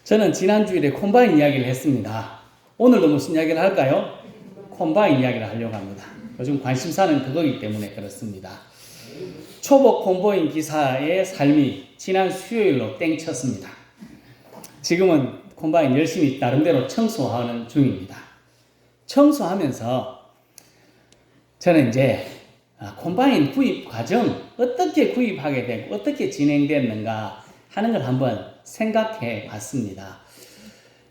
저는 지난주일에 콤바인 이야기를 했습니다. 오늘도 무슨 이야기를 할까요? 콤바인 이야기를 하려고 합니다. 요즘 관심사는 그거기 때문에 그렇습니다. 초보 콤바인 기사의 삶이 지난 수요일로 땡쳤습니다. 지금은 콤바인 열심히 나름대로 청소하는 중입니다. 청소하면서 저는 이제 콤바인 구입 과정, 어떻게 구입하게 되고 어떻게 진행됐는가 하는 걸 한번 생각해 봤습니다.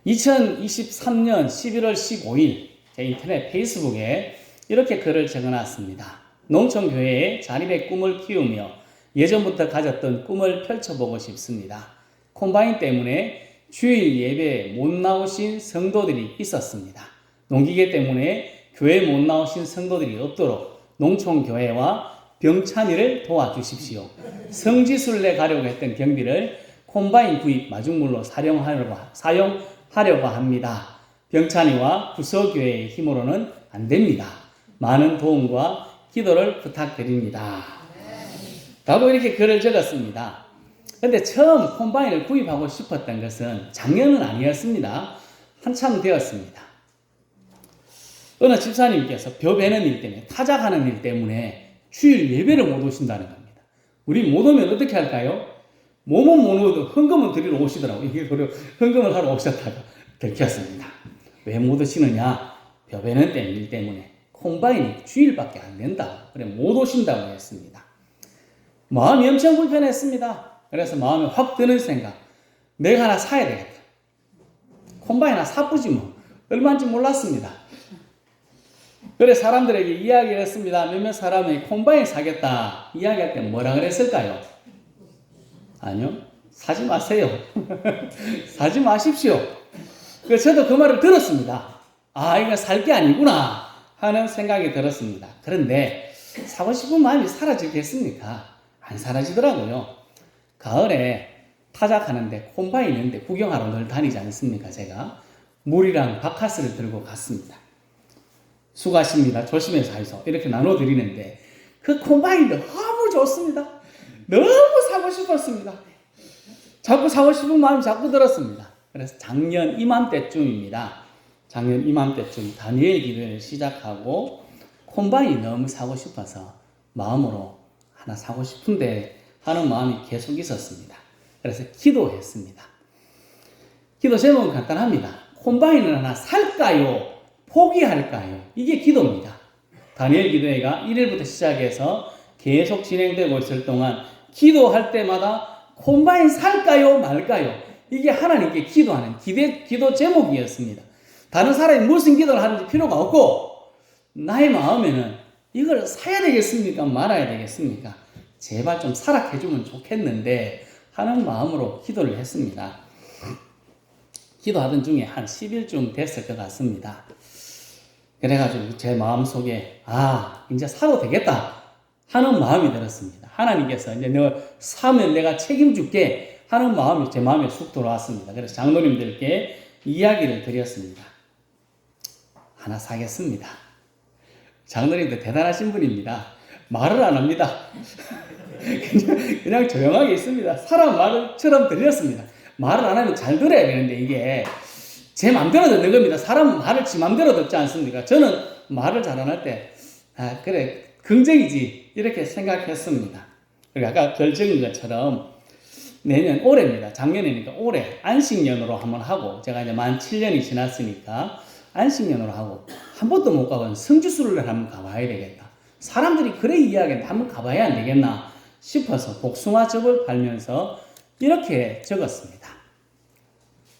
2023년 11월 15일 제 인터넷 페이스북에 이렇게 글을 적어놨습니다. 농촌교회의 자립의 꿈을 키우며 예전부터 가졌던 꿈을 펼쳐보고 싶습니다. 콤바인 때문에 주일 예배에 못 나오신 성도들이 있었습니다. 농기계 때문에 교회에 못 나오신 성도들이 없도록 농촌교회와 병찬이를 도와주십시오. 성지순례 가려고 했던 경비를 콤바인 구입 마중물로 사용하려고 합니다. 병찬이와 구서교회의 힘으로는 안 됩니다. 많은 도움과 기도를 부탁드립니다. 라고 이렇게 글을 적었습니다. 근데 처음 콤바인을 구입하고 싶었던 것은 작년은 아니었습니다. 한참 되었습니다. 어느 집사님께서 벼 베는 일 때문에, 타작하는 일 때문에 주일 예배를 못 오신다는 겁니다. 우리 못 오면 어떻게 할까요? 몸은 못 오도 헌금은 드리러 오시더라고요. 이게 헌금을 하러 오셨다가 들켰습니다. 왜 못 오시느냐? 벼 베는 일 때문에 콤바인이 주일밖에 안 된다. 그래 못 오신다고 했습니다. 마음이 엄청 불편했습니다. 그래서 마음에 확 드는 생각. 내가 하나 사야 되겠다. 콤바인 하나 사쁘지 뭐. 얼마인지 몰랐습니다. 그래 사람들에게 이야기를 했습니다. 몇몇 사람이 콤바인 사겠다 이야기할 때 뭐라 그랬을까요? 아니요. 사지 마세요. 사지 마십시오. 저도 그 말을 들었습니다. 아, 이거 살 게 아니구나 하는 생각이 들었습니다. 그런데 사고 싶은 마음이 사라지겠습니까? 안 사라지더라고요. 가을에 타작하는데 콤바인 있는데 구경하러 늘 다니지 않습니까? 제가 물이랑 바카스를 들고 갔습니다. 수고하십니다. 조심해서 하이소. 이렇게 나눠드리는데 그 콤바인도 너무 좋습니다. 너무 사고 싶었습니다. 자꾸 사고 싶은 마음이 자꾸 들었습니다. 그래서 작년 이맘때쯤입니다. 작년 이맘때쯤 다니엘 기도회를 시작하고 콤바인이 너무 사고 싶어서 마음으로 하나 사고 싶은데 하는 마음이 계속 있었습니다. 그래서 기도했습니다. 기도 제목은 간단합니다. 콤바인을 하나 살까요? 포기할까요? 이게 기도입니다. 다니엘 기도회가 1일부터 시작해서 계속 진행되고 있을 동안 기도할 때마다 콤바인 살까요? 말까요? 이게 하나님께 기도하는 기도 제목이었습니다. 다른 사람이 무슨 기도를 하는지 필요가 없고 나의 마음에는 이걸 사야 되겠습니까? 말아야 되겠습니까? 제발 좀 사락해주면 좋겠는데 하는 마음으로 기도를 했습니다. 기도하던 중에 한 10일쯤 됐을 것 같습니다. 그래가지고 제 마음속에 이제 사도 되겠다 하는 마음이 들었습니다. 하나님께서 이제 너 사면 내가 책임줄게 하는 마음이 제 마음에 쑥 들어왔습니다. 그래서 장로님들께 이야기를 드렸습니다. 하나 사겠습니다. 장로님들 대단하신 분입니다. 말을 안 합니다. 그냥 조용하게 있습니다. 사람 말처럼 들렸습니다. 말을 안 하면 잘 들어야 되는데 이게 제 맘대로 듣는 겁니다. 사람은 말을 지 맘대로 듣지 않습니까? 저는 말을 잘 안 할 때 그래 긍정이지 이렇게 생각했습니다. 그리고 아까 결정인 것처럼 내년 올해입니다. 작년이니까 올해 안식년으로 한번 하고 제가 이제 만 7년이 지났으니까 안식년으로 하고 한 번도 못 가본 성지순례를 한번 가봐야 되겠다. 사람들이 그래 이야기하는데 한번 가봐야 안 되겠나 싶어서 복숭아즙을 팔면서 이렇게 적었습니다.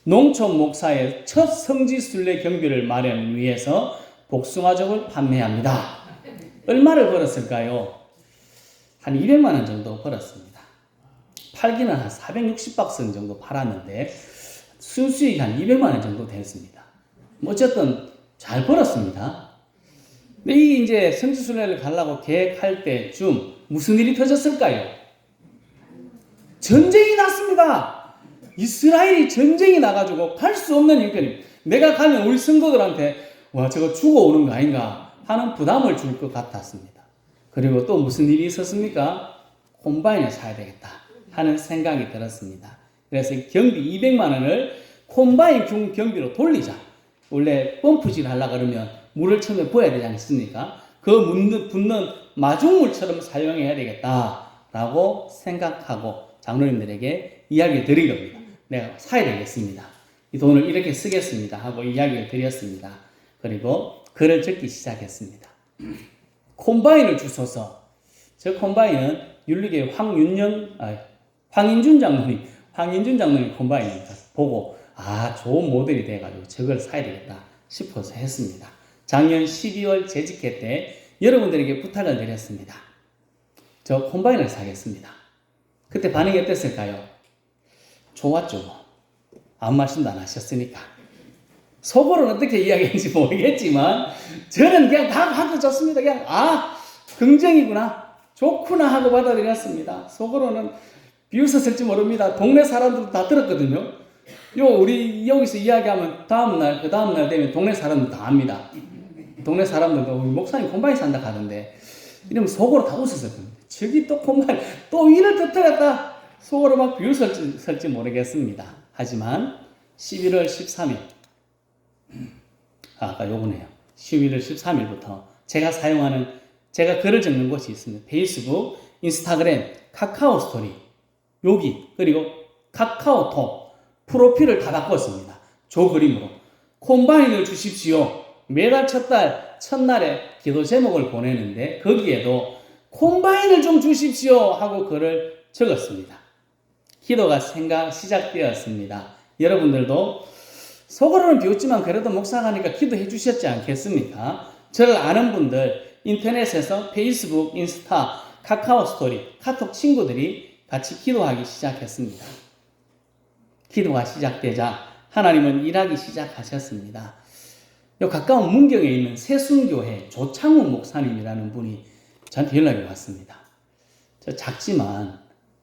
농촌 목사의 첫 성지순례 경비를 마련 위해서 복숭아즙을 판매합니다. 얼마를 벌었을까요? 한 200만 원 정도 벌었습니다. 팔기는 한 460박스 정도 팔았는데 순수익이 한 200만 원 정도 됐습니다. 어쨌든 잘 벌었습니다. 근데 이게 이제 성지순례를 가려고 계획할 때쯤 무슨 일이 터졌을까요? 전쟁이 났습니다. 이스라엘이 전쟁이 나가지고 갈 수 없는 형편입니다. 내가 가면 우리 성도들한테 와 저거 죽어오는 거 아닌가 하는 부담을 줄 것 같았습니다. 그리고 또 무슨 일이 있었습니까? 콤바인을 사야 되겠다 하는 생각이 들었습니다. 그래서 경비 200만 원을 콤바인 경비로 돌리자. 원래 펌프질 하려고 그러면 물을 처음에 부어야 되지 않습니까? 그 붓는 마중물처럼 사용해야 되겠다라고 생각하고 장로님들에게 이야기를 드린 겁니다. 내가 사야 되겠습니다. 이 돈을 이렇게 쓰겠습니다 하고 이야기를 드렸습니다. 그리고 글을 적기 시작했습니다. 콤바인을 주소서. 저 콤바인은 윤리교의 황인준 장로님 콤바인입니다. 보고 좋은 모델이 돼가지고 저걸 사야 되겠다 싶어서 했습니다. 작년 12월 재직회 때 여러분들에게 부탁을 드렸습니다. 저 콤바인을 사겠습니다. 그때 반응이 어땠을까요? 좋았죠. 아무 말씀도 안 하셨으니까. 속으로는 어떻게 이야기했는지 모르겠지만 저는 그냥 다 받아줬습니다. 그냥 긍정이구나, 좋구나 하고 받아들였습니다. 속으로는 비웃었을지 모릅니다. 동네 사람들도 다 들었거든요. 우리 여기서 이야기하면 그 다음날 되면 동네 사람들 다 압니다. 동네 사람들도 우리 목사님 콤바인 산다 하던데 이러면 속으로 다 웃었거든요. 저기 또 콤바인 또 일을 터뜨렸다 속으로 막 비웃었을지 모르겠습니다. 하지만 11월 13일 아까 요거네요. 11월 13일부터 제가 글을 적는 곳이 있습니다. 페이스북, 인스타그램, 카카오 스토리 여기 그리고 카카오톡 프로필을 다 바꿨습니다. 조 그림으로 콤바인을 주십시오. 매달 첫날에 기도 제목을 보내는데 거기에도 콤바인을 좀 주십시오 하고 글을 적었습니다. 기도가 시작되었습니다. 여러분들도 속으로는 비웃지만 그래도 목사가 하니까 기도해 주셨지 않겠습니까? 저를 아는 분들 인터넷에서 페이스북, 인스타, 카카오 스토리, 카톡 친구들이 같이 기도하기 시작했습니다. 기도가 시작되자 하나님은 일하기 시작하셨습니다. 요 가까운 문경에 있는 세순교회 조창훈 목사님이라는 분이 저한테 연락이 왔습니다. 저 작지만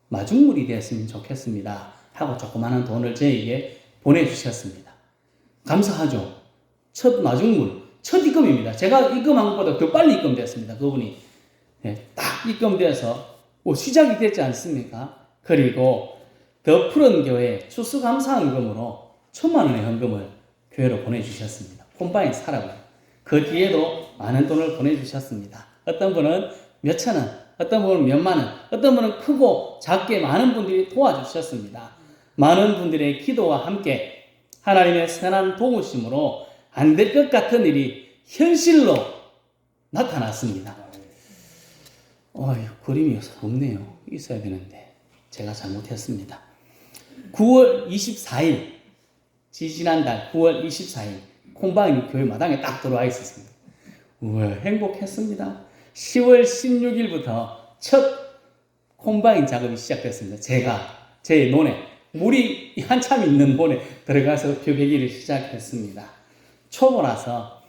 마중물이 됐으면 좋겠습니다 하고 조그마한 돈을 저에게 보내주셨습니다. 감사하죠. 첫 마중물, 첫 입금입니다. 제가 입금한 것보다 더 빨리 입금됐습니다. 그분이 딱 입금돼서 시작이 됐지 않습니까? 그리고 더 푸른 교회 추수감사헌금으로 1,000만 원의 헌금을 교회로 보내주셨습니다. 콤바인 사라고요. 그 뒤에도 많은 돈을 보내주셨습니다. 어떤 분은 몇천 원, 어떤 분은 몇만 원, 어떤 분은 크고 작게 많은 분들이 도와주셨습니다. 많은 분들의 기도와 함께 하나님의 선한 도우심으로 안 될 것 같은 일이 현실로 나타났습니다. 그림이 없네요. 있어야 되는데 제가 잘못했습니다. 9월 24일 지지난달 9월 24일 콤바인이 교회 마당에 딱 들어와 있었습니다. 우와, 행복했습니다. 10월 16일부터 첫 콤바인 작업이 시작됐습니다. 제 논에 물이 한참 있는 논에 들어가서 표배기를 시작했습니다. 초보라서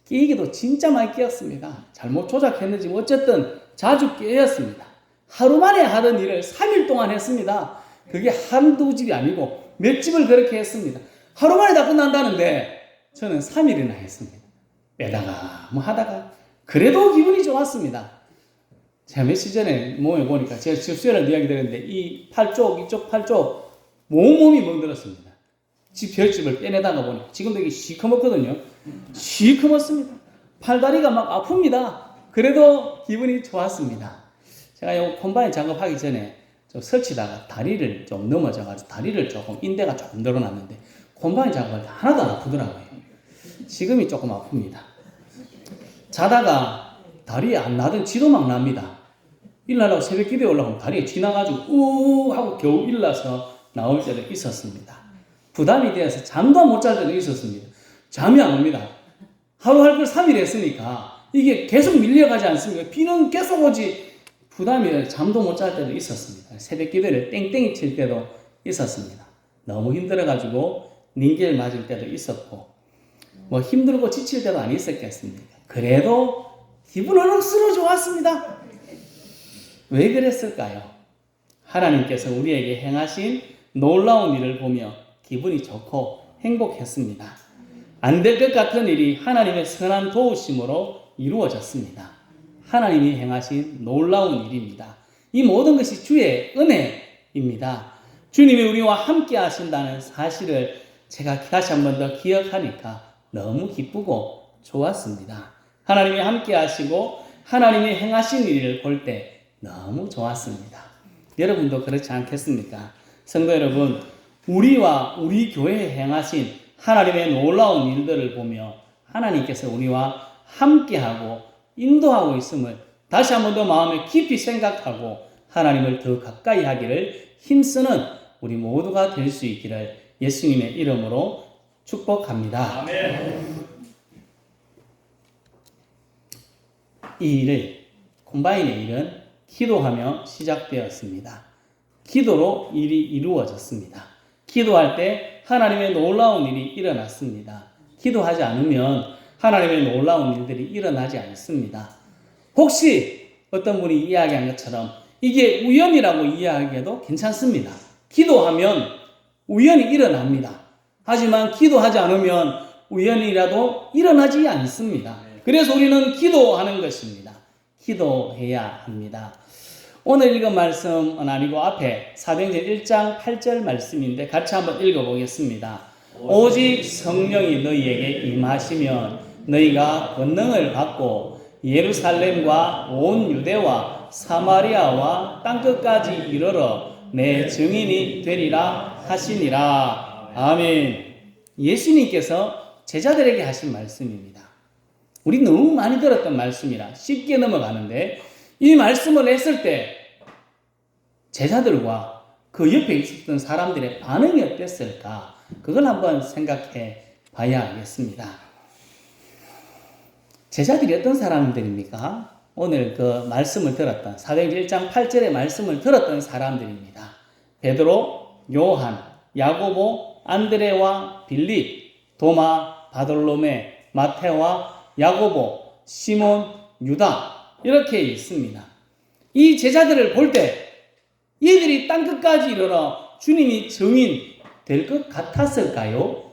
끼기도 진짜 많이 끼었습니다. 잘못 조작했는지 어쨌든 자주 끼었습니다. 하루 만에 하던 일을 3일 동안 했습니다. 그게 한두 집이 아니고 몇 집을 그렇게 했습니다. 하루 만에 다 끝난다는데 저는 3일이나 했습니다. 빼다가 하다가 그래도 기분이 좋았습니다. 제가 며칠 전에 모여보니까 제가 집수혈을 이야기 드렸는데 이쪽 팔쪽 몸이 멍들었습니다. 집 별집을 빼내다가 보니까 지금도 이게 시커멓거든요. 시커멓습니다. 팔다리가 막 아픕니다. 그래도 기분이 좋았습니다. 제가 이 콤바인 작업하기 전에 설치다가 다리를 좀 넘어져가지고 다리를 인대가 조금 늘어났는데 콤바인 작업할 때 하나도 안 아프더라고요. 지금이 조금 아픕니다. 자다가 다리에 안 나던 지도 막 납니다. 일어나려고 새벽 기도에 올라오면 다리에 지나가지고 우 하고 겨우 일어나서 나올 때도 있었습니다. 부담이 되어서 잠도 못 잘 때도 있었습니다. 잠이 안 옵니다. 하루 할 걸 3일 했으니까 이게 계속 밀려가지 않습니까? 비는 계속 오지. 부담이 되어서 잠도 못 잘 때도 있었습니다. 새벽 기도를 땡땡이 칠 때도 있었습니다. 너무 힘들어가지고 닌겔 맞을 때도 있었고 힘들고 지칠 때도 안 있었겠습니까? 그래도 기분은 억수로 좋았습니다. 왜 그랬을까요? 하나님께서 우리에게 행하신 놀라운 일을 보며 기분이 좋고 행복했습니다. 안 될 것 같은 일이 하나님의 선한 도우심으로 이루어졌습니다. 하나님이 행하신 놀라운 일입니다. 이 모든 것이 주의 은혜입니다. 주님이 우리와 함께 하신다는 사실을 제가 다시 한 번 더 기억하니까 너무 기쁘고 좋았습니다. 하나님이 함께 하시고 하나님이 행하신 일을 볼 때 너무 좋았습니다. 여러분도 그렇지 않겠습니까? 성도 여러분, 우리와 우리 교회에 행하신 하나님의 놀라운 일들을 보며 하나님께서 우리와 함께하고 인도하고 있음을 다시 한 번 더 마음에 깊이 생각하고 하나님을 더 가까이 하기를 힘쓰는 우리 모두가 될 수 있기를 예수님의 이름으로 축복합니다. 아멘. 이 일을, 콤바인의 일은 기도하며 시작되었습니다. 기도로 일이 이루어졌습니다. 기도할 때 하나님의 놀라운 일이 일어났습니다. 기도하지 않으면 하나님의 놀라운 일들이 일어나지 않습니다. 혹시 어떤 분이 이야기한 것처럼 이게 우연이라고 이야기해도 괜찮습니다. 기도하면 우연이 일어납니다. 하지만 기도하지 않으면 우연이라도 일어나지 않습니다. 그래서 우리는 기도하는 것입니다. 기도해야 합니다. 오늘 읽은 말씀은 아니고 앞에 사도행전 1장 8절 말씀인데 같이 한번 읽어보겠습니다. 오직 성령이 너희에게 임하시면 너희가 권능을 받고 예루살렘과 온 유대와 사마리아와 땅끝까지 이르러 내 증인이 되리라 하시니라. 아멘. 예수님께서 제자들에게 하신 말씀입니다. 우리 너무 많이 들었던 말씀이라 쉽게 넘어가는데 이 말씀을 했을 때 제자들과 그 옆에 있었던 사람들의 반응이 어땠을까? 그걸 한번 생각해 봐야 하겠습니다. 제자들이 어떤 사람들입니까? 오늘 그 말씀을 들었던 사도행전 1장 8절의 말씀을 들었던 사람들입니다. 베드로, 요한, 야고보, 안드레와 빌립, 도마, 바돌로메, 마테와 야고보, 시몬, 유다 이렇게 있습니다. 이 제자들을 볼 때 이들이 땅끝까지 이르러 주님이 증인 될 것 같았을까요?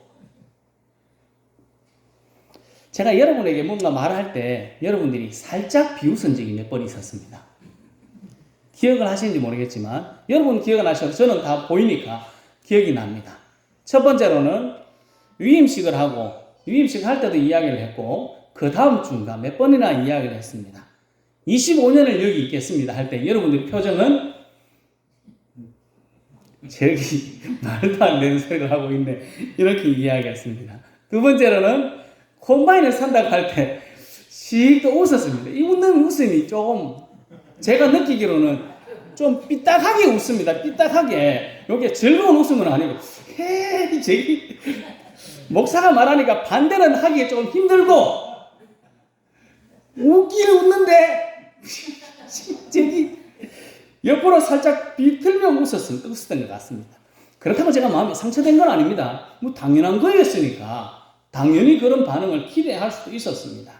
제가 여러분에게 뭔가 말할 때 여러분들이 살짝 비웃은 적이 몇 번 있었습니다. 기억을 하시는지 모르겠지만 여러분 기억을 하셔도 저는 다 보이니까 기억이 납니다. 첫 번째로는 위임식을 하고 위임식 할 때도 이야기를 했고 그 다음 주인가 몇 번이나 이야기를 했습니다. 25년을 여기 있겠습니다 할 때 여러분들의 표정은 저기 말도 안 되는 소리를 하고 있네 이렇게 이야기했습니다. 두 번째로는 콤바인을 산다고 할 때 씩 웃었습니다. 이 웃는 웃음이 조금 제가 느끼기로는 좀 삐딱하게 웃습니다. 삐딱하게. 이게 즐거운 웃음은 아니고 헤이 저기 목사가 말하니까 반대는 하기에 조금 힘들고 웃기는 웃는데 저기 옆으로 살짝 비틀며 웃었던 것 같습니다. 그렇다고 제가 마음이 상처된 건 아닙니다. 뭐 당연한 거였으니까 당연히 그런 반응을 기대할 수도 있었습니다.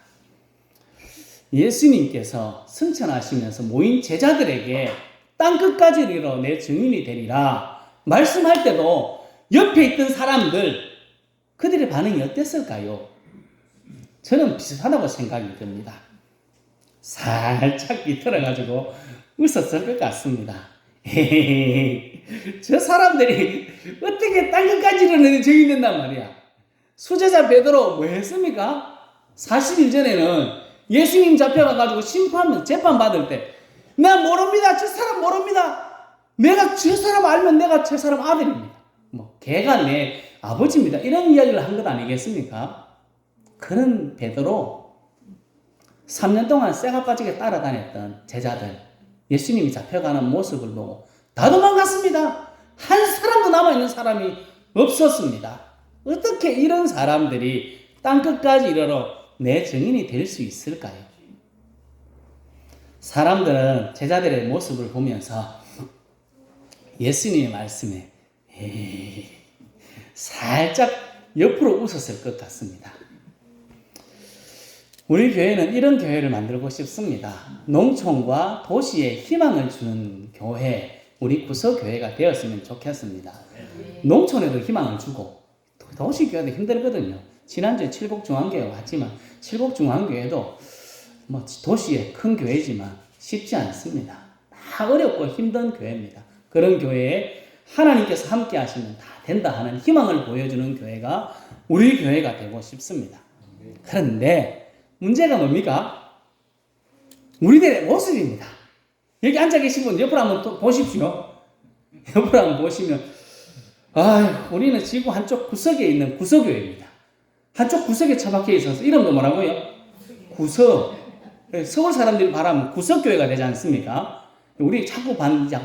예수님께서 승천하시면서 모인 제자들에게 땅끝까지 이르러 내 증인이 되리라 말씀할 때도 옆에 있던 사람들 그들의 반응이 어땠을까요? 저는 비슷하다고 생각이 듭니다. 살짝 비틀어가지고 웃었을 것 같습니다. 저 사람들이 어떻게 땅끝까지 이르는 증인이 된단 말이야. 수제자 베드로 뭐 했습니까? 40일 전에는 예수님 잡혀가가지고 재판 받을 때 나 모릅니다. 저 사람 모릅니다. 내가 저 사람 알면 내가 저 사람 아들입니다. 뭐 걔가 내 아버지입니다. 이런 이야기를 한 것 아니겠습니까? 그런 베드로 3년 동안 쇠가 빠지게 따라다녔던 제자들 예수님이 잡혀가는 모습을 보고 다 도망갔습니다. 한 사람도 남아있는 사람이 없었습니다. 어떻게 이런 사람들이 땅끝까지 이르러 내 증인이 될 수 있을까요? 사람들은 제자들의 모습을 보면서 예수님의 말씀에 살짝 옆으로 웃었을 것 같습니다. 우리 교회는 이런 교회를 만들고 싶습니다. 농촌과 도시에 희망을 주는 교회, 우리 구서교회가 되었으면 좋겠습니다. 농촌에도 희망을 주고 도시교회도 힘들거든요. 지난주에 칠곡중앙교회 왔지만 칠곡중앙교회도 뭐 도시의 큰 교회지만 쉽지 않습니다. 다 어렵고 힘든 교회입니다. 그런 교회에 하나님께서 함께 하시면 다 된다 하는 희망을 보여주는 교회가 우리 교회가 되고 싶습니다. 그런데 문제가 뭡니까? 우리들의 모습입니다. 여기 앉아 계신 분 옆으로 한번 보십시오. 옆으로 한번 보시면 우리는 지구 한쪽 구석에 있는 구석교회입니다. 한쪽 구석에 처박혀 있어서 이름도 뭐라고요? 구석. 서울 사람들이 말하면 구석교회가 되지 않습니까? 우리 자꾸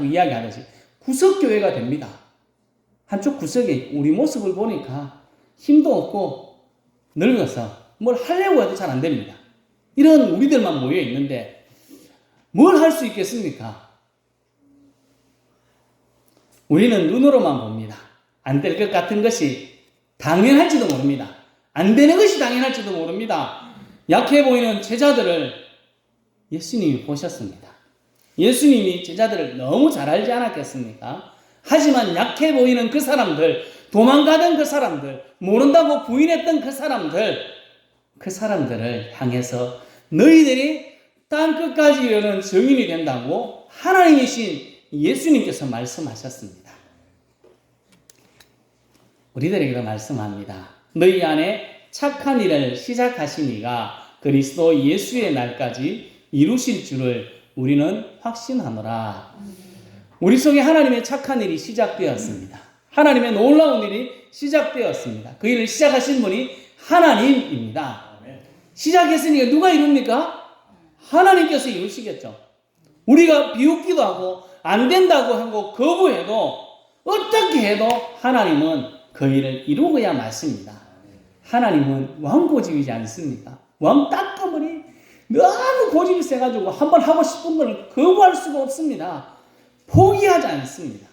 이야기하듯이 구석교회가 됩니다. 한쪽 구석에 우리 모습을 보니까 힘도 없고 늙어서 뭘 하려고 해도 잘 안 됩니다. 이런 우리들만 모여 있는데 뭘 할 수 있겠습니까? 우리는 눈으로만 봅니다. 안 될 것 같은 것이 당연할지도 모릅니다. 안 되는 것이 당연할지도 모릅니다. 약해 보이는 제자들을 예수님이 보셨습니다. 예수님이 제자들을 너무 잘 알지 않았겠습니까? 하지만 약해 보이는 그 사람들, 도망가던 그 사람들, 모른다고 부인했던 그 사람들을 향해서 너희들이 땅끝까지 이르는 증인이 된다고 하나님이신 예수님께서 말씀하셨습니다. 우리들에게도 말씀합니다. 너희 안에 착한 일을 시작하신 이가 그리스도 예수의 날까지 이루실 줄을 우리는 확신하노라. 우리 속에 하나님의 착한 일이 시작되었습니다. 하나님의 놀라운 일이 시작되었습니다. 그 일을 시작하신 분이 하나님입니다. 시작했으니까 누가 이룹니까? 하나님께서 이루시겠죠. 우리가 비웃기도 하고 안 된다고 하고 거부해도 어떻게 해도 하나님은 그 일을 이루어야 맞습니다. 하나님은 왕고집이지 않습니까? 왕 따끔하니 너무 고집이 세가지고 한번 하고 싶은 걸 거부할 수가 없습니다. 포기하지 않습니다.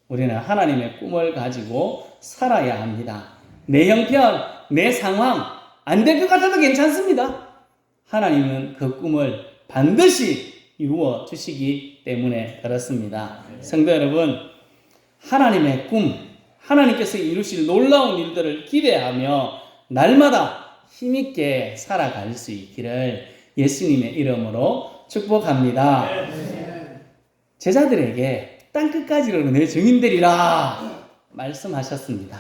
우리는 하나님의 꿈을 가지고 살아야 합니다. 내 형편, 내 상황 안 될 것 같아도 괜찮습니다. 하나님은 그 꿈을 반드시 이루어 주시기 때문에 그렇습니다. 성도 여러분, 하나님의 꿈, 하나님께서 이루실 놀라운 일들을 기대하며 날마다 힘있게 살아갈 수 있기를 예수님의 이름으로 축복합니다. 제자들에게 땅끝까지 이르는 내 증인되리라 말씀하셨습니다.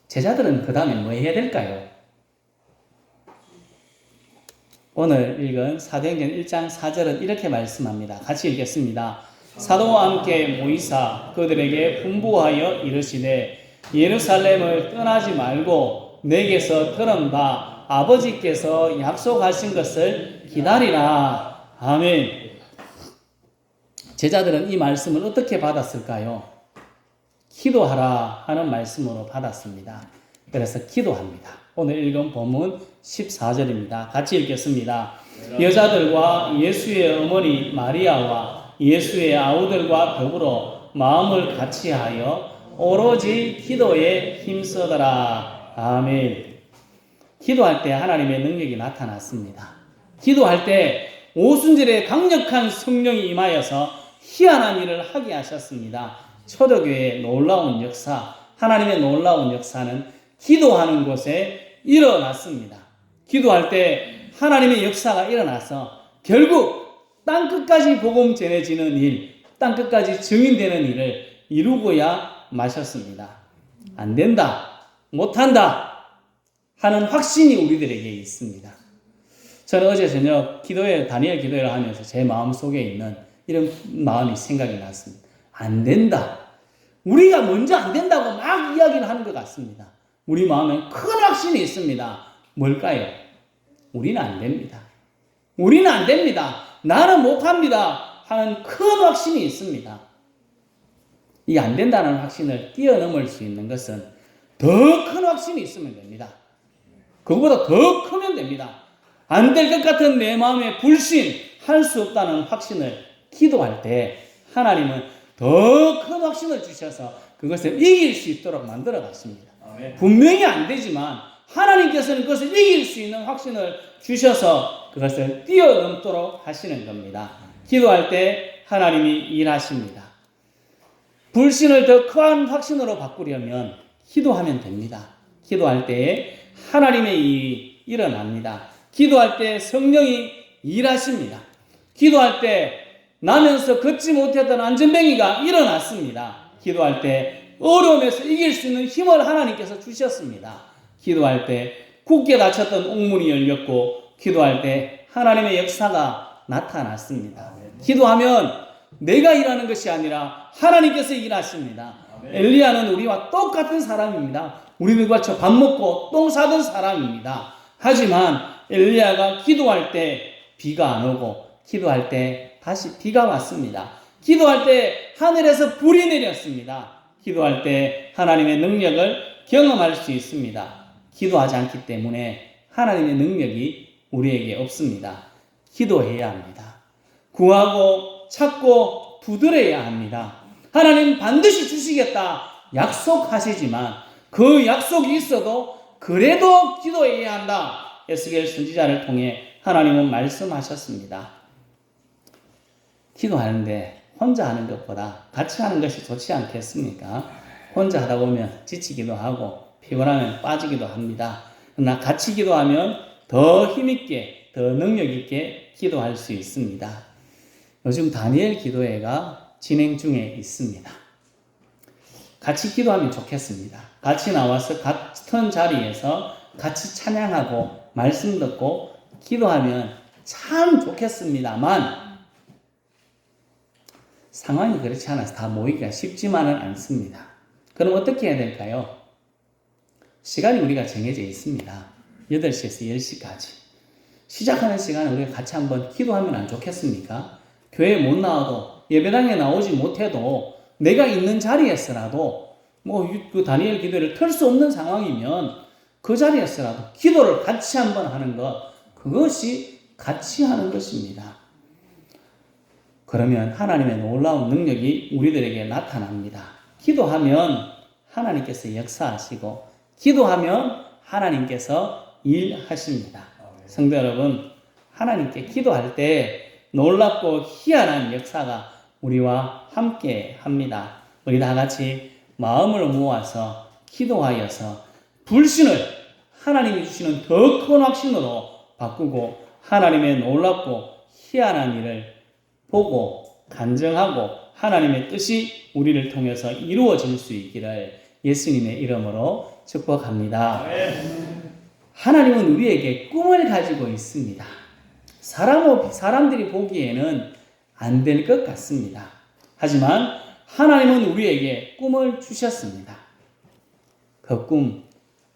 제자들은 그 다음에 뭐 해야 될까요? 오늘 읽은 사도행전 1장 4절은 이렇게 말씀합니다. 같이 읽겠습니다. 사도와 함께 모이사 그들에게 분부하여 이르시되 예루살렘을 떠나지 말고 내게서 들은 바 아버지께서 약속하신 것을 기다리라. 아멘. 제자들은 이 말씀을 어떻게 받았을까요? 기도하라 하는 말씀으로 받았습니다. 그래서 기도합니다. 오늘 읽은 본문 14절입니다. 같이 읽겠습니다. 여자들과 예수의 어머니 마리아와 예수의 아우들과 더불어 마음을 같이하여 오로지 기도에 힘쓰더라. 아멘. 기도할 때 하나님의 능력이 나타났습니다. 기도할 때 오순절에 강력한 성령이 임하여서 희한한 일을 하게 하셨습니다. 초대교회의 놀라운 역사, 하나님의 놀라운 역사는 기도하는 곳에 일어났습니다. 기도할 때 하나님의 역사가 일어나서 결국 땅끝까지 복음 전해지는 일, 땅끝까지 증인되는 일을 이루고야 마셨습니다. 안 된다, 못한다 하는 확신이 우리들에게 있습니다. 저는 어제 저녁 다니엘 기도회를 하면서 제 마음속에 있는 이런 마음이 생각이 났습니다. 안 된다. 우리가 먼저 안 된다고 막 이야기를 하는 것 같습니다. 우리 마음에 큰 확신이 있습니다. 뭘까요? 우리는 안 됩니다. 우리는 안 됩니다. 나는 못합니다. 하는 큰 확신이 있습니다. 이 안 된다는 확신을 뛰어넘을 수 있는 것은 더 큰 확신이 있으면 됩니다. 그거보다 더 크면 됩니다. 안 될 것 같은 내 마음의 불신, 할 수 없다는 확신을 기도할 때 하나님은 더 큰 확신을 주셔서 그것을 이길 수 있도록 만들어 갔습니다. 분명히 안 되지만 하나님께서는 그것을 이길 수 있는 확신을 주셔서 그것을 뛰어넘도록 하시는 겁니다. 기도할 때 하나님이 일하십니다. 불신을 더 큰 확신으로 바꾸려면 기도하면 됩니다. 기도할 때 하나님의 일이 일어납니다. 기도할 때 성령이 일하십니다. 기도할 때 나면서 걷지 못했던 안전뱅이가 일어났습니다. 기도할 때 어려움에서 이길 수 있는 힘을 하나님께서 주셨습니다. 기도할 때 굳게 닫혔던 옥문이 열렸고 기도할 때 하나님의 역사가 나타났습니다. 기도하면 내가 일하는 것이 아니라 하나님께서 일하십니다. 엘리야는 우리와 똑같은 사람입니다. 우리들과 밥 먹고 똥 싸던 사람입니다. 하지만 엘리야가 기도할 때 비가 안 오고 기도할 때 다시 비가 왔습니다. 기도할 때 하늘에서 불이 내렸습니다. 기도할 때 하나님의 능력을 경험할 수 있습니다. 기도하지 않기 때문에 하나님의 능력이 우리에게 없습니다. 기도해야 합니다. 구하고 찾고 두드려야 합니다. 하나님 반드시 주시겠다 약속하시지만 그 약속이 있어도 그래도 기도해야 한다. 에스겔 선지자를 통해 하나님은 말씀하셨습니다. 기도하는데 혼자 하는 것보다 같이 하는 것이 좋지 않겠습니까? 혼자 하다 보면 지치기도 하고 피곤하면 빠지기도 합니다. 그러나 같이 기도하면 더 힘있게, 더 능력있게 기도할 수 있습니다. 요즘 다니엘 기도회가 진행 중에 있습니다. 같이 기도하면 좋겠습니다. 같이 나와서 같은 자리에서 같이 찬양하고 말씀 듣고 기도하면 참 좋겠습니다만 상황이 그렇지 않아서 다 모이기가 쉽지만은 않습니다. 그럼 어떻게 해야 될까요? 시간이 우리가 정해져 있습니다. 8시에서 10시까지. 시작하는 시간에 우리가 같이 한번 기도하면 안 좋겠습니까? 교회에 못 나와도 예배당에 나오지 못해도 내가 있는 자리에서라도 그 다니엘 기도를 틀 수 없는 상황이면 그 자리에서라도 기도를 같이 한번 하는 것, 그것이 같이 하는 것입니다. 그러면 하나님의 놀라운 능력이 우리들에게 나타납니다. 기도하면 하나님께서 역사하시고 기도하면 하나님께서 일하십니다. 성도 여러분, 하나님께 기도할 때 놀랍고 희한한 역사가 우리와 함께 합니다. 우리 다 같이 마음을 모아서 기도하여서 불신을 하나님이 주시는 더 큰 확신으로 바꾸고 하나님의 놀랍고 희한한 일을 보고 간증하고 하나님의 뜻이 우리를 통해서 이루어질 수 있기를 예수님의 이름으로 축복합니다. 하나님은 우리에게 꿈을 가지고 있습니다. 사람들이 보기에는 안 될 것 같습니다. 하지만 하나님은 우리에게 꿈을 주셨습니다. 그 꿈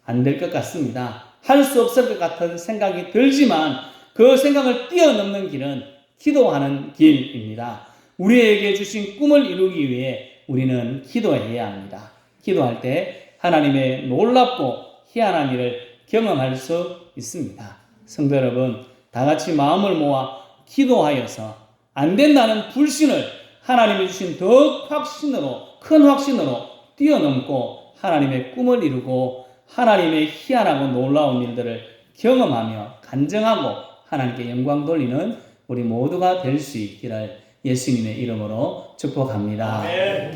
안 될 것 같습니다. 할 수 없을 것 같은 생각이 들지만 그 생각을 뛰어넘는 길은 기도하는 길입니다. 우리에게 주신 꿈을 이루기 위해 우리는 기도해야 합니다. 기도할 때 하나님의 놀랍고 희한한 일을 경험할 수 있습니다. 성도 여러분, 다 같이 마음을 모아 기도하여서 안 된다는 불신을 하나님이 주신 더 확신으로, 큰 확신으로 뛰어넘고 하나님의 꿈을 이루고 하나님의 희한하고 놀라운 일들을 경험하며 간증하고 하나님께 영광 돌리는 우리 모두가 될 수 있기를 예수님의 이름으로 축복합니다.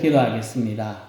기도하겠습니다.